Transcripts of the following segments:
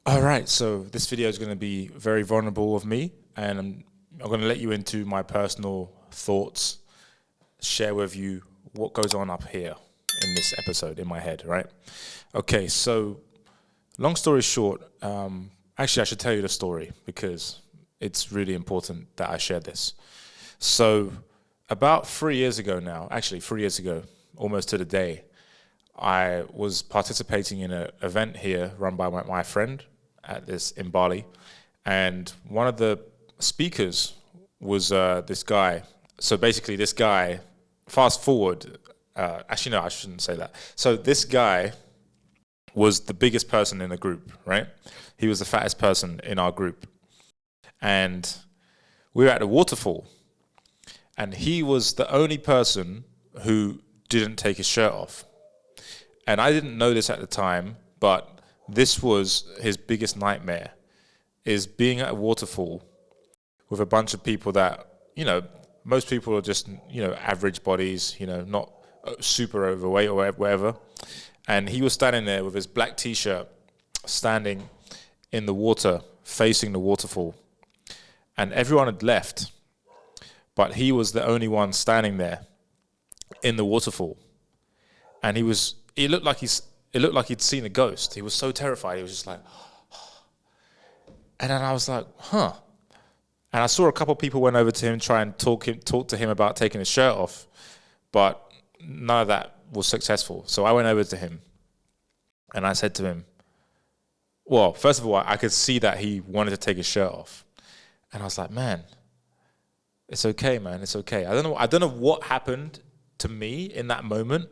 All right, so this video is going to be very vulnerable of me, and I'm going to let you into my personal thoughts, share with you what goes on up here in this episode in my head, right? Okay, so long story short, actually I should tell you the story because it's really important that I share this. So about 3 years ago now, actually 3 years ago, almost to the day, I was participating in an event here run by my friend at this in Bali, and one of the speakers was this guy. So basically, this guy. Fast forward. Actually, no, I shouldn't say that. So this guy was the biggest person in the group, right? He was the fattest person in our group, and we were at the waterfall, and he was the only person who didn't take his shirt off. And I didn't know this at the time, but this was his biggest nightmare, is being at a waterfall with a bunch of people that, most people are just, average bodies, not super overweight or whatever. And he was standing there with his black t-shirt, standing in the water, facing the waterfall. And everyone had left, but he was the only one standing there in the waterfall. And it looked like he'd seen a ghost. He was so terrified. He was just like, and then I was like, huh. And I saw a couple of people went over to him, try and talk to him about taking his shirt off, but none of that was successful. So I went over to him, and I said to him, well, first of all, I could see that he wanted to take his shirt off, and I was like, man, it's okay, man, it's okay. I don't know what happened to me in that moment,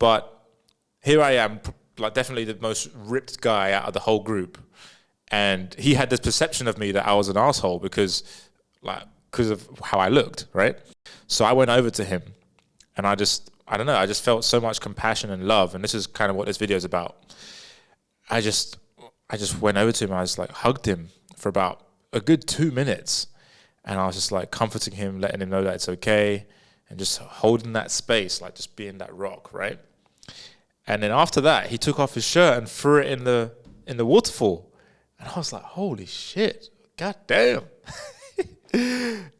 but here I am, like definitely the most ripped guy out of the whole group. And he had this perception of me that I was an asshole because of how I looked, right? So I went over to him, and I just felt so much compassion and love. And this is kind of what this video is about. I just went over to him. I just like hugged him for about a good 2 minutes. And I was just like comforting him, letting him know that it's okay. And just holding that space, like just being that rock, right? And then after that, he took off his shirt and threw it in the waterfall. And I was like, holy shit, god damn.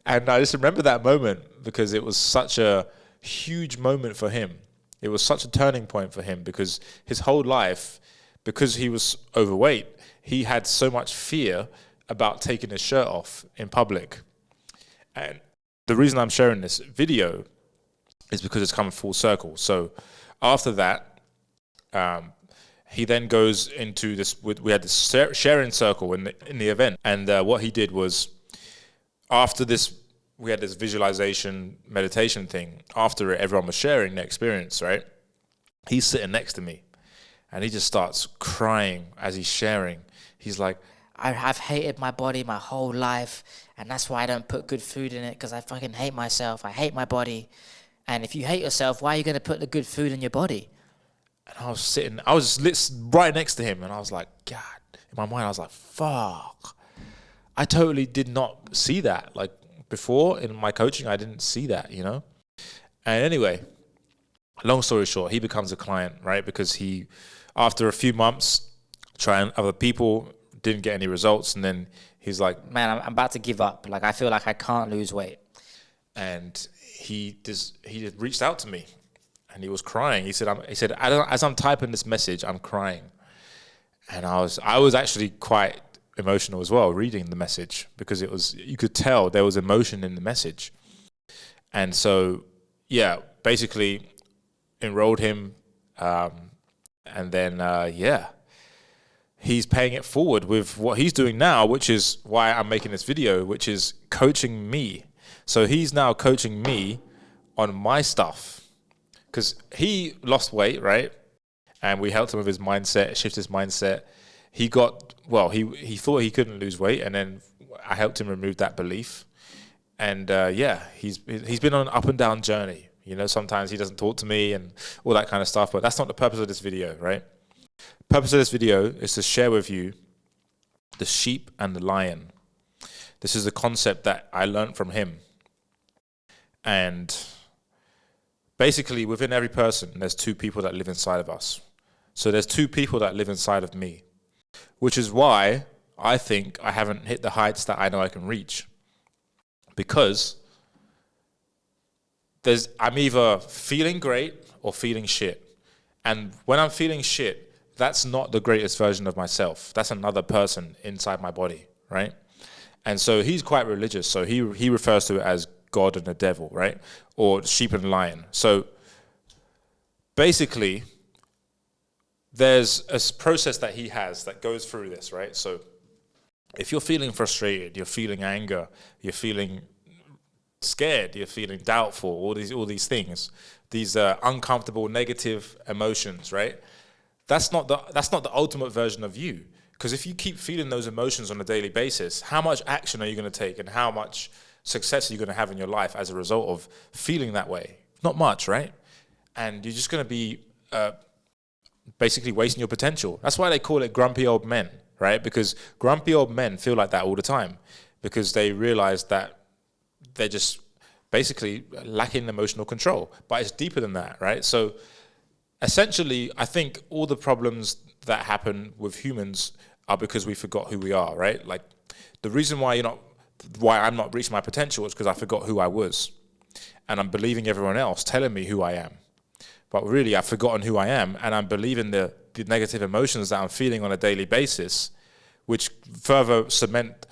And I just remember that moment because it was such a huge moment for him. It was such a turning point for him because his whole life, because he was overweight, he had so much fear about taking his shirt off in public. And the reason I'm sharing this video is because it's come full circle. So after that, he then goes into this. We had this sharing circle in the event, and what he did was, after this, we had this visualization meditation thing. After it, everyone was sharing their experience, right? He's sitting next to me, and he just starts crying as he's sharing. He's like, I've hated my body my whole life, and that's why I don't put good food in it, because I fucking hate myself. I hate my body. And if you hate yourself, why are you going to put the good food in your body? And I was right next to him, and I was like, God, in my mind, I was like, fuck. I totally did not see that. Like, before, in my coaching, I didn't see that, And anyway, long story short, he becomes a client, right? Because he, after a few months, trying other people, didn't get any results, and then he's like, man, I'm about to give up. Like, I feel like I can't lose weight. And he reached out to me. And he was crying. He said, as I'm typing this message, I'm crying. And I was actually quite emotional as well, reading the message, because you could tell there was emotion in the message. And so, yeah, basically enrolled him. And then, he's paying it forward with what he's doing now, which is why I'm making this video, which is coaching me. So he's now coaching me on my stuff. Because he lost weight, right? And we helped him with his mindset, shift his mindset. He thought he couldn't lose weight, and then I helped him remove that belief. And he's been on an up and down journey. Sometimes he doesn't talk to me and all that kind of stuff, but that's not the purpose of this video, right? The purpose of this video is to share with you the sheep and the lion. This is a concept that I learned from him. And basically, within every person, there's two people that live inside of us. So there's two people that live inside of me. which is why I think I haven't hit the heights that I know I can reach. Because I'm either feeling great or feeling shit. And when I'm feeling shit, that's not the greatest version of myself. That's another person inside my body, right? And so he's quite religious. So he refers to it as God and the devil, right? Or sheep and lion. So basically, there's a process that he has that goes through this, right? So if you're feeling frustrated, you're feeling anger, you're feeling scared, you're feeling doubtful, all these things, these uncomfortable, negative emotions, right? That's not the ultimate version of you. Because if you keep feeling those emotions on a daily basis, how much action are you going to take and how much success are you going to have in your life as a result of feeling that way? Not much, right? And you're just going to be basically wasting your potential. That's why they call it grumpy old men, right? Because grumpy old men feel like that all the time because they realize that they're just basically lacking emotional control. But it's deeper than that, right? So essentially, I think all the problems that happen with humans are because we forgot who we are, right? Like the reason why I'm not reaching my potential is because I forgot who I was. And I'm believing everyone else telling me who I am. But really, I've forgotten who I am, and I'm believing the negative emotions that I'm feeling on a daily basis, which further cement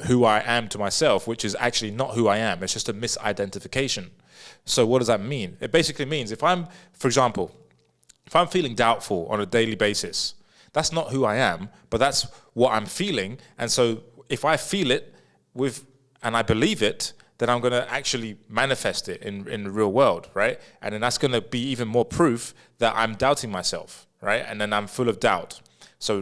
who I am to myself, which is actually not who I am. It's just a misidentification. So what does that mean? It basically means for example, if I'm feeling doubtful on a daily basis, that's not who I am, but that's what I'm feeling. And so if I feel it and I believe it, then I'm going to actually manifest it in the real world, right? And then that's going to be even more proof that I'm doubting myself, right? And then I'm full of doubt. So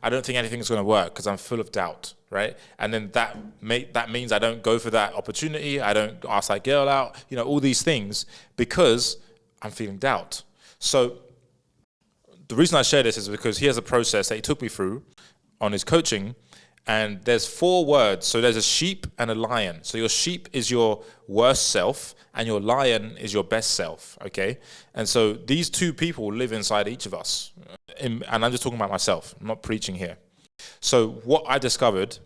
I don't think anything's going to work because I'm full of doubt, right? And then that means I don't go for that opportunity. I don't ask that girl out, all these things because I'm feeling doubt. So the reason I share this is because he has a process that he took me through on his coaching. And there's 4 words. So there's a sheep and a lion. So your sheep is your worst self and your lion is your best self, okay? And so these 2 people live inside each of us. And I'm just talking about myself. I'm not preaching here. So what I discovered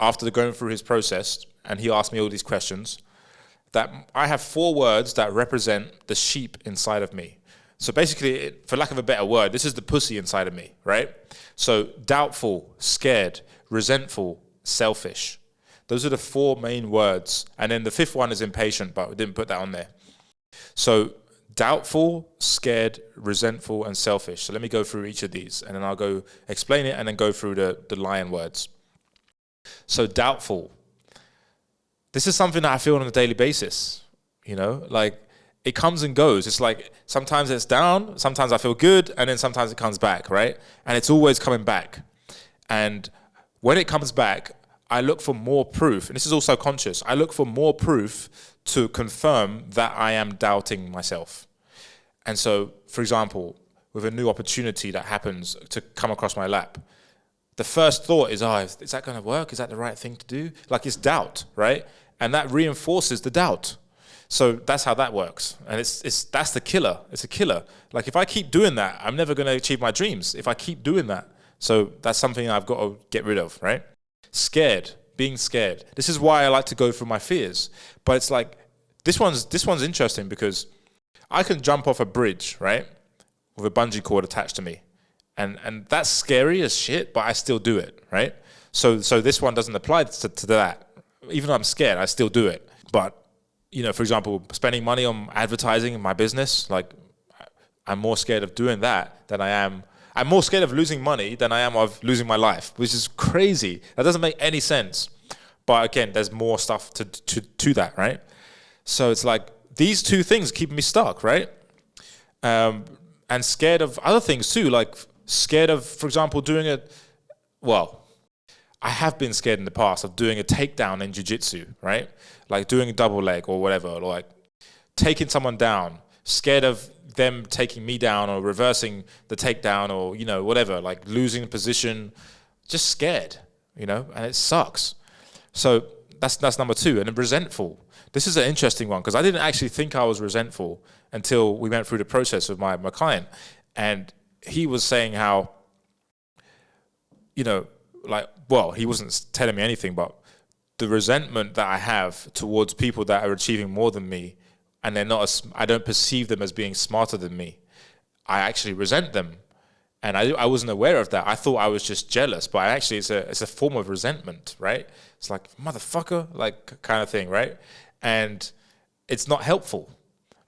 after going through his process, and he asked me all these questions, that I have 4 words that represent the sheep inside of me. So basically, for lack of a better word, this is the pussy inside of me, right? So doubtful, scared, resentful, selfish. Those are the 4 main words. And then the 5th one is impatient, but we didn't put that on there. So doubtful, scared, resentful, and selfish. So let me go through each of these, and then I'll go explain it and then go through the lion words. So doubtful. This is something that I feel on a daily basis, like it comes and goes. It's like sometimes it's down, sometimes I feel good, and then sometimes it comes back, right? And it's always coming back. And when it comes back, I look for more proof, and this is also conscious. I look for more proof to confirm that I am doubting myself. And so, for example, with a new opportunity that happens to come across my lap, the first thought is, is that going to work? Is that the right thing to do? Like it's doubt, right? And that reinforces the doubt. So that's how that works. And that's the killer. It's a killer. Like if I keep doing that, I'm never going to achieve my dreams if I keep doing that. So that's something I've got to get rid of, right? Scared, being scared. This is why I like to go through my fears. But it's like, this one's interesting because I can jump off a bridge, right? With a bungee cord attached to me. And that's scary as shit, but I still do it, right? So this one doesn't apply to that. Even though I'm scared, I still do it. But, for example, spending money on advertising in my business, like I'm more scared of doing that than I'm more scared of losing money than I am of losing my life, which is crazy. That doesn't make any sense. But again, there's more stuff to that, right? So it's like these 2 things keep me stuck, right? And scared of other things too, like scared of, for example, I have been scared in the past of doing a takedown in jiu-jitsu, right? Like doing a double leg or whatever, or like taking someone down, scared of them taking me down or reversing the takedown or, whatever, like losing position, just scared, and it sucks. So that's number 2. And then resentful. This is an interesting one because I didn't actually think I was resentful until we went through the process with my client. And he was saying how you know, like, well, he wasn't telling me anything, but the resentment that I have towards people that are achieving more than me, and they're not, I don't perceive them as being smarter than me. I actually resent them. And I wasn't aware of that. I thought I was just jealous, but actually it's a form of resentment, right? It's like, motherfucker, like kind of thing, right? And it's not helpful,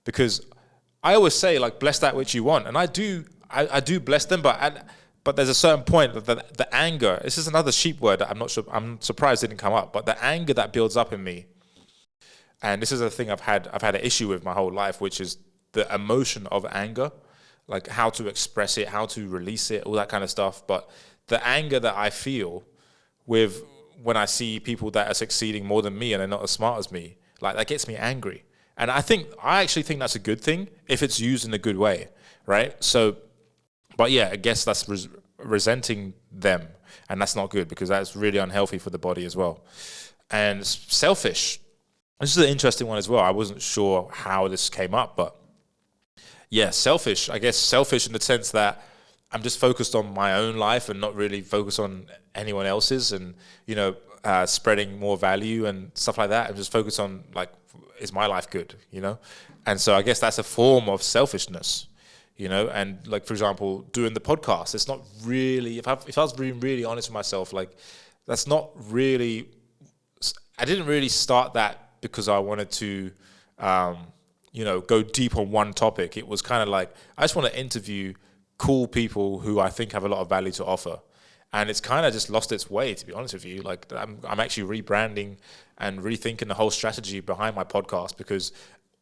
because I always say, like, bless that which you want. And I do bless them, but there's a certain point that the anger, this is another sheep word that I'm surprised it didn't come up, but the anger that builds up in me, and this is a thing I've had an issue with my whole life, which is the emotion of anger, like how to express it, how to release it, all that kind of stuff. But the anger that I feel when I see people that are succeeding more than me and they're not as smart as me, like, that gets me angry. And I actually think that's a good thing if it's used in a good way, right? So, but yeah, I guess that's resenting them, and that's not good, because that's really unhealthy for the body as well. And selfish. This is an interesting one as well. I wasn't sure how this came up, but yeah, selfish. I guess selfish in the sense that I'm just focused on my own life and not really focused on anyone else's, and, you know, spreading more value and stuff like that. I'm just focused on, like, is my life good, you know? And so I guess that's a form of selfishness, you know? And, like, for example, doing the podcast, it's not really, if I was being really honest with myself, like, that's not really, I didn't really start that because I wanted to, you know, go deep on one topic. It was kind of like, I just want to interview cool people who I think have a lot of value to offer. And it's kind of just lost its way, to be honest with you. Like, I'm actually rebranding and rethinking the whole strategy behind my podcast, because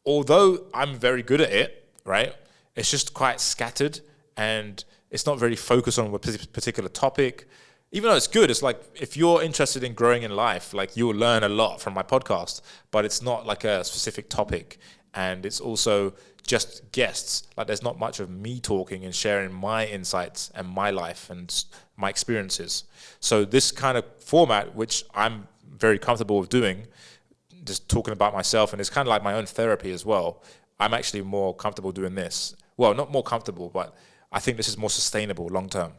although I'm very good at it, right, it's just quite scattered, and it's not very focused on a particular topic. Even though it's good, it's like, if you're interested in growing in life, like, you'll learn a lot from my podcast, but it's not like a specific topic. And it's also just guests. Like, there's not much of me talking and sharing my insights and my life and my experiences. So this kind of format, which I'm very comfortable with doing, just talking about myself, and it's kind of like my own therapy as well. I'm actually more comfortable doing this. Well, not more comfortable, but I think this is more sustainable long term.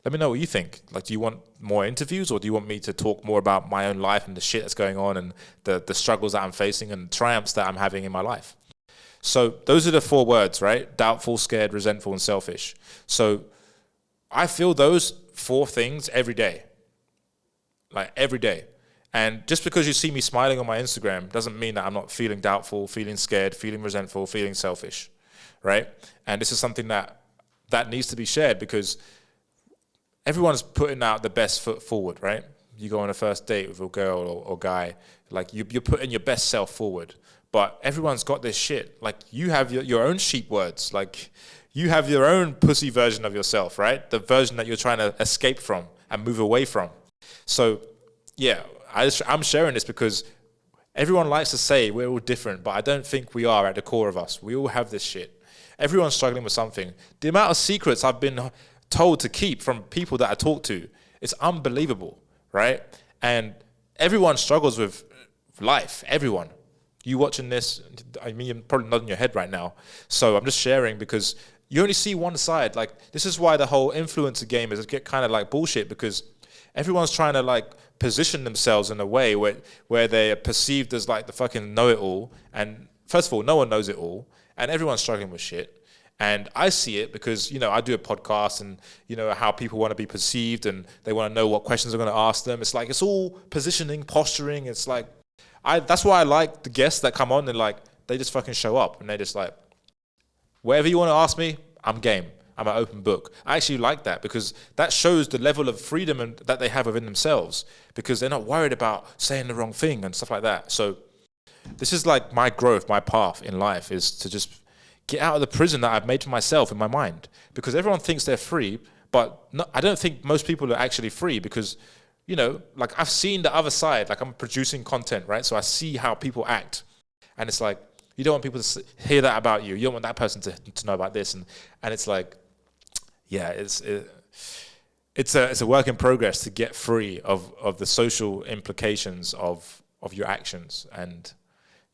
Let me know what you think. Like, do you want more interviews, or do you want me to talk more about my own life and the shit that's going on, and the struggles that I'm facing and triumphs that I'm having in my life? So those are the 4 words, right? Doubtful, scared, resentful, and selfish. So I feel those 4 things every day. Like, every day. And just because you see me smiling on my Instagram doesn't mean that I'm not feeling doubtful, feeling scared, feeling resentful, feeling selfish, right? And this is something that needs to be shared, because everyone's putting out the best foot forward, right? You go on a first date with a girl or guy, like, you're putting your best self forward. But everyone's got this shit. Like, you have your own sheep words. Like, you have your own pussy version of yourself, right? The version that you're trying to escape from and move away from. So, yeah, I'm sharing this because everyone likes to say we're all different, but I don't think we are at the core of us. We all have this shit. Everyone's struggling with something. The amount of secrets I've been told to keep from people that I talk to, it's unbelievable, right? And everyone struggles with life. Everyone. You watching this, I mean, you're probably nodding your head right now. So I'm just sharing, because you only see one side. Like, this is why the whole influencer game is get kind of like bullshit, because everyone's trying to, like, position themselves in a way where they're perceived as, like, the fucking know-it-all. And first of all, no one knows it all, and everyone's struggling with shit. And I see it because, you know, I do a podcast, and, you know, how people want to be perceived, and they want to know what questions I'm going to ask them. It's like, it's all positioning, posturing. It's like, that's why I like the guests that come on, and, like, they just fucking show up, and they're just like, whatever you want to ask me, I'm game. I'm an open book. I actually like that, because that shows the level of freedom that they have within themselves, because they're not worried about saying the wrong thing and stuff like that. So this is like my growth, my path in life, is to just get out of the prison that I've made for myself in my mind, because everyone thinks they're free, but I don't think most people are actually free, because, you know, like, I've seen the other side. Like, I'm producing content, right? So I see how people act, and it's like, you don't want people to hear that about you. You don't want that person to know about this, and it's like, yeah, it's a work in progress to get free of the social implications of your actions, and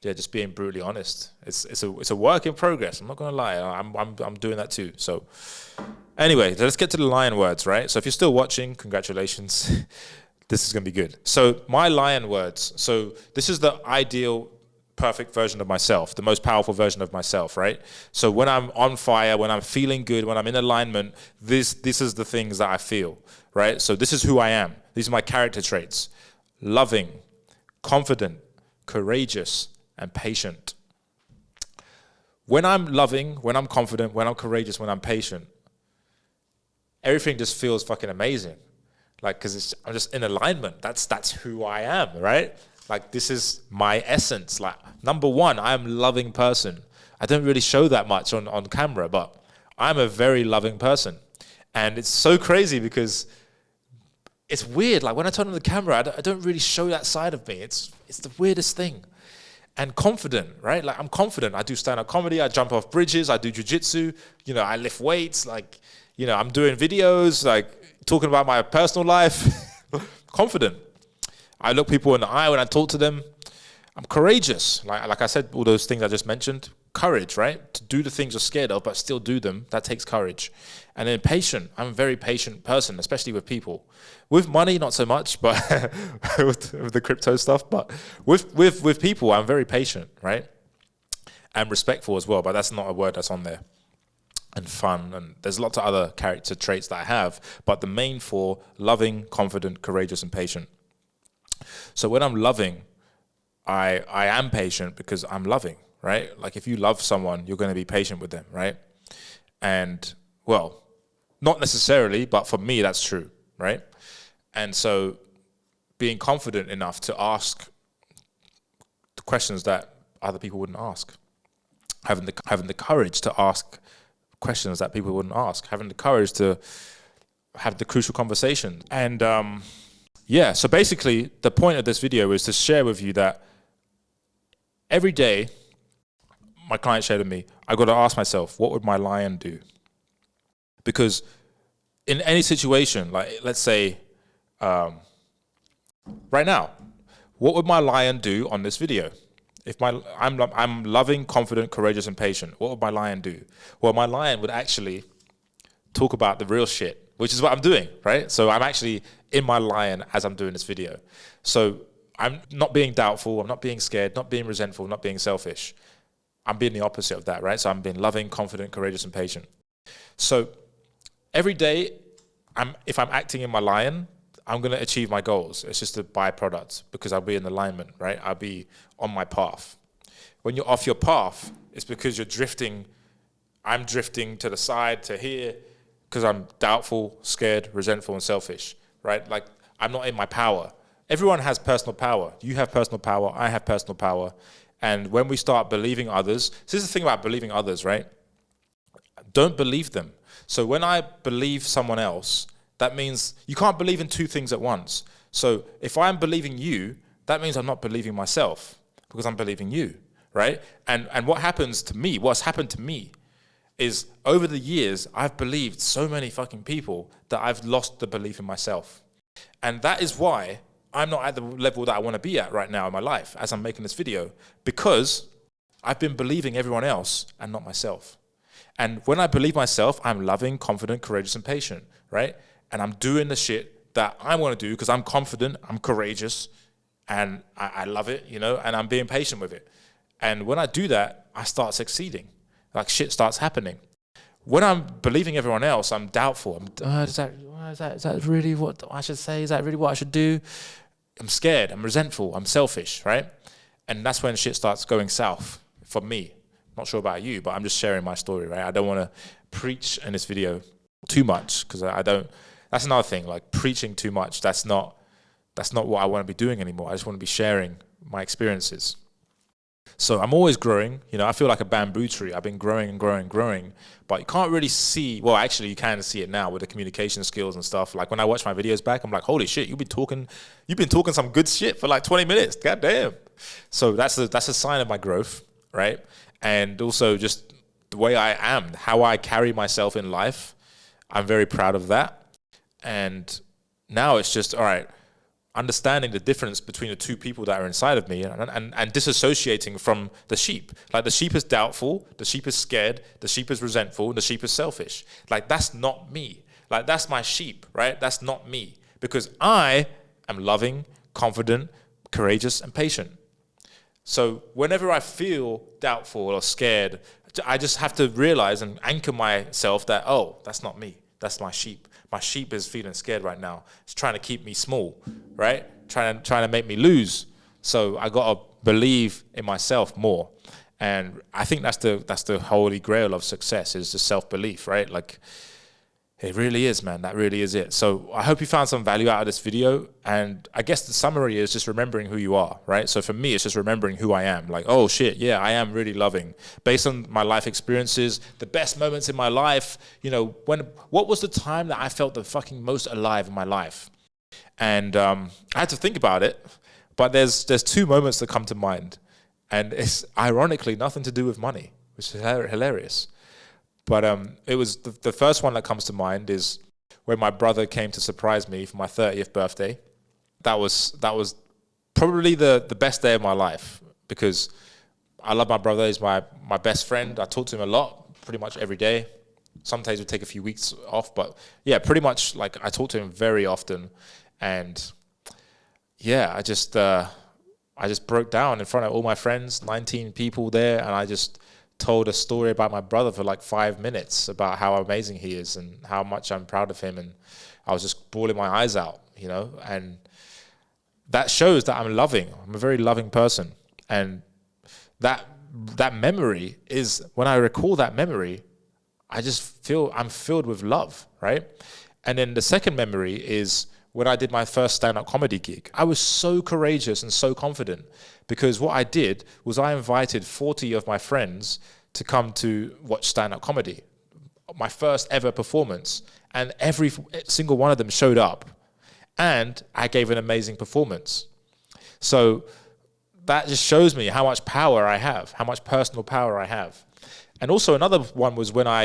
yeah, just being brutally honest. It's a work in progress. I'm not gonna lie. I'm doing that too. So Anyway, let's get to the lion words, right? So if you're still watching, congratulations. This is going to be good. So my lion words. So this is the ideal, perfect version of myself, the most powerful version of myself, right? So when I'm on fire, when I'm feeling good, when I'm in alignment, this is the things that I feel, right? So this is who I am. These are my character traits. Loving, confident, courageous, and patient. When I'm loving, when I'm confident, when I'm courageous, when I'm patient, everything just feels fucking amazing. Like, because I'm just in alignment. That's who I am, right? Like, this is my essence. Like, number one, I'm a loving person. I don't really show that much on camera, but I'm a very loving person. And it's so crazy because it's weird. Like, when I turn on the camera, I don't really show that side of me. It's the weirdest thing. And confident, right? Like, I'm confident. I do stand-up comedy. I jump off bridges. I do jiu-jitsu. You know, I lift weights. Like, you know, I'm doing videos, like talking about my personal life. Confident. I look people in the eye when I talk to them. I'm courageous. Like I said, all those things I just mentioned. Courage, right? To do the things you're scared of, but still do them. That takes courage. And then patient. I'm a very patient person, especially with people. With money, not so much, but with the crypto stuff. But with people, I'm very patient, right? And respectful as well, but that's not a word that's on there. And fun, and there's lots of other character traits that I have, but the main four: loving, confident, courageous, and patient. So when I'm loving, I am patient because I'm loving, right? Like, if you love someone, you're going to be patient with them, right? And, well, not necessarily, but for me, that's true, right? And so being confident enough to ask the questions that other people wouldn't ask, having the courage to ask questions that people wouldn't ask, having the courage to have the crucial conversation. And yeah, so basically the point of this video is to share with you that every day, my client shared with me, I got to ask myself, what would my lion do? Because in any situation, like, let's say right now, what would my lion do on this video? If I'm loving, confident, courageous, and patient, what would my lion do? Well, my lion would actually talk about the real shit, which is what I'm doing, right? So I'm actually in my lion as I'm doing this video. So I'm not being doubtful, I'm not being scared, not being resentful, not being selfish. I'm being the opposite of that, right? So I'm being loving, confident, courageous, and patient. So every day, if I'm acting in my lion, I'm going to achieve my goals. It's just a byproduct because I'll be in alignment, right? I'll be on my path. When you're off your path, it's because you're drifting. I'm drifting to the side, to here, because I'm doubtful, scared, resentful, and selfish, right? Like, I'm not in my power. Everyone has personal power. You have personal power. I have personal power. And when we start believing others, this is the thing about believing others, right? Don't believe them. So when I believe someone else, that means you can't believe in two things at once. So if I'm believing you, that means I'm not believing myself because I'm believing you, right? And what happens to me, what's happened to me is over the years, I've believed so many fucking people that I've lost the belief in myself. And that is why I'm not at the level that I want to be at right now in my life as I'm making this video, because I've been believing everyone else and not myself. And when I believe myself, I'm loving, confident, courageous, and patient, right? And I'm doing the shit that I want to do because I'm confident, I'm courageous, and I love it, you know, and I'm being patient with it. And when I do that, I start succeeding. Like, shit starts happening. When I'm believing everyone else, I'm doubtful. Is that really what I should say? Is that really what I should do? I'm scared, I'm resentful, I'm selfish, right? And that's when shit starts going south for me. Not sure about you, but I'm just sharing my story, right? I don't want to preach in this video too much because I don't. That's another thing, like preaching too much. That's not what I want to be doing anymore. I just want to be sharing my experiences. So I'm always growing. You know, I feel like a bamboo tree. I've been growing and growing and growing, but you can't really see. Well, actually, you can see it now with the communication skills and stuff. Like when I watch my videos back, I'm like, holy shit, you've been talking some good shit for like 20 minutes. God damn. So that's a sign of my growth, right? And also just the way I am, how I carry myself in life. I'm very proud of that. And now it's just, all right, understanding the difference between the two people that are inside of me and disassociating from the sheep. Like the sheep is doubtful, the sheep is scared, the sheep is resentful, and the sheep is selfish. Like that's not me. Like that's my sheep, right? That's not me, because I am loving, confident, courageous, and patient. So whenever I feel doubtful or scared, I just have to realize and anchor myself that, oh, that's not me. That's my sheep. My sheep is feeling scared right now. It's trying to keep me small, right? Trying to make me lose. So I gotta believe in myself more. And I think that's the holy grail of success, is the self-belief, right? Like, it really is, man. That really is it. So I hope you found some value out of this video. And I guess the summary is just remembering who you are, right? So for me, it's just remembering who I am. Like, oh shit, yeah, I am really loving. Based on my life experiences, the best moments in my life, you know, what was the time that I felt the fucking most alive in my life? And I had to think about it, but there's two moments that come to mind. And it's ironically nothing to do with money, which is hilarious. But it was the first one that comes to mind is when my brother came to surprise me for my 30th birthday. That was probably the best day of my life, because I love my brother. He's my best friend. I talk to him a lot, pretty much every day. Sometimes we take a few weeks off, but yeah, pretty much like I talk to him very often. And yeah, I just broke down in front of all my friends, 19 people there, and I just told a story about my brother for like 5 minutes about how amazing he is and how much I'm proud of him. And I was just bawling my eyes out, you know, and that shows that I'm loving. I'm a very loving person. And that memory is, when I recall that memory, I just feel I'm filled with love, right? And then the second memory is when I did my first stand-up comedy gig. I was so courageous and so confident, because what I did was I invited 40 of my friends to come to watch stand-up comedy, my first ever performance, and every single one of them showed up, and I gave an amazing performance. So that just shows me how much power I have, how much personal power I have. And also another one was when I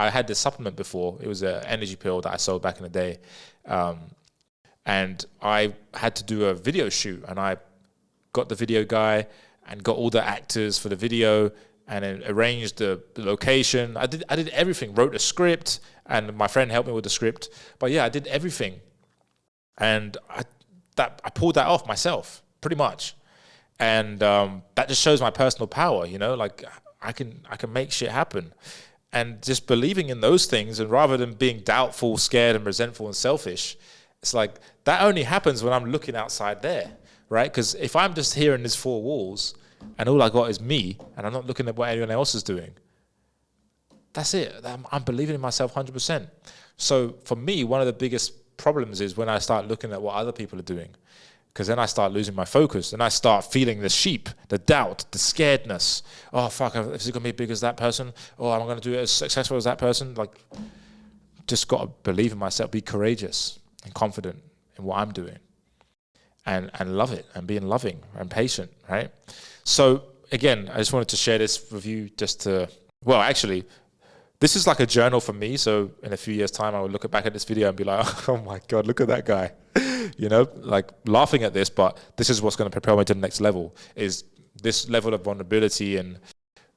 had this supplement before. It was an energy pill that I sold back in the day. And I had to do a video shoot, and I got the video guy and got all the actors for the video, and then arranged the location. I did everything, wrote a script, and my friend helped me with the script. But yeah, I did everything. And I pulled that off myself, pretty much. And that just shows my personal power, you know, like I can make shit happen. And just believing in those things, and rather than being doubtful, scared, and resentful and selfish, it's like that only happens when I'm looking outside there, right? Because if I'm just here in these four walls and all I got is me, and I'm not looking at what anyone else is doing, that's it. I'm believing in myself 100%. So for me, one of the biggest problems is when I start looking at what other people are doing, because then I start losing my focus, and I start feeling the sheep, the doubt, the scaredness. Oh, fuck, is it going to be as big as that person? Oh, am I going to do it as successful as that person? Like, just got to believe in myself, be courageous and confident in what I'm doing, and love it, and being loving and patient, right? So again, I just wanted to share this with you well, actually, this is like a journal for me. So in a few years' time, I will look back at this video and be like, oh my God, look at that guy. You know, like laughing at this, but this is what's going to propel me to the next level, is this level of vulnerability and,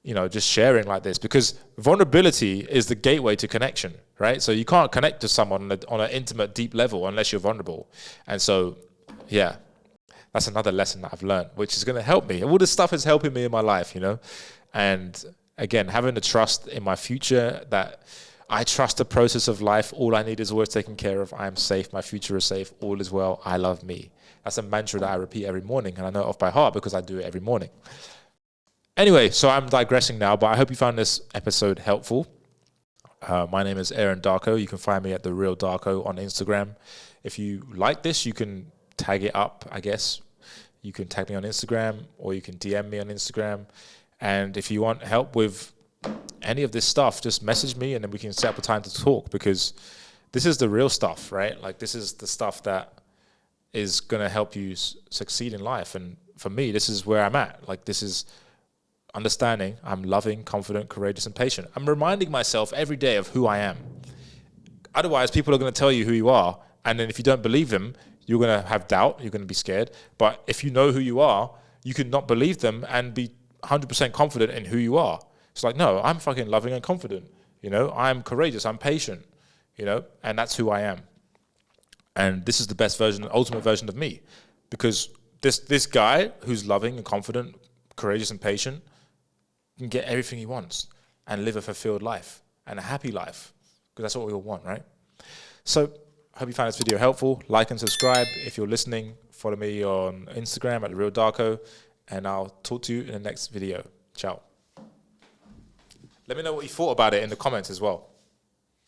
you know, just sharing like this, because vulnerability is the gateway to connection, right? So you can't connect to someone on an intimate, deep level unless you're vulnerable. And so, yeah, that's another lesson that I've learned, which is going to help me. All this stuff is helping me in my life, you know? And again, having the trust in my future, that I trust the process of life. All I need is always taken care of. I am safe. My future is safe. All is well. I love me. That's a mantra that I repeat every morning, and I know it off by heart because I do it every morning. Anyway, so I'm digressing now, but I hope you found this episode helpful. My name is Aaron Darko. You can find me at The Real Darko on Instagram. If you like this, you can tag it up, I guess. You can tag me on Instagram, or you can DM me on Instagram. And if you want help with any of this stuff, just message me, and then we can set up a time to talk, because this is the real stuff, right? Like, this is the stuff that is going to help you succeed in life. And for me, this is where I'm at. Like, this is understanding I'm loving, confident, courageous, and patient. I'm reminding myself every day of who I am. Otherwise, people are going to tell you who you are, and then if you don't believe them, You're going to have doubt. You're going to be scared. But if you know who you are, you can not believe them and be 100% confident in who you are. It's like, no, I'm fucking loving and confident. You know, I'm courageous. I'm patient. You know, and that's who I am. And this is the best version, ultimate version of me, because this guy who's loving and confident, courageous and patient, can get everything he wants and live a fulfilled life and a happy life, because that's what we all want, right? So I hope you found this video helpful. Like and subscribe. If you're listening, follow me on Instagram at @RealDarko, and I'll talk to you in the next video. Ciao. Let me know what you thought about it in the comments as well.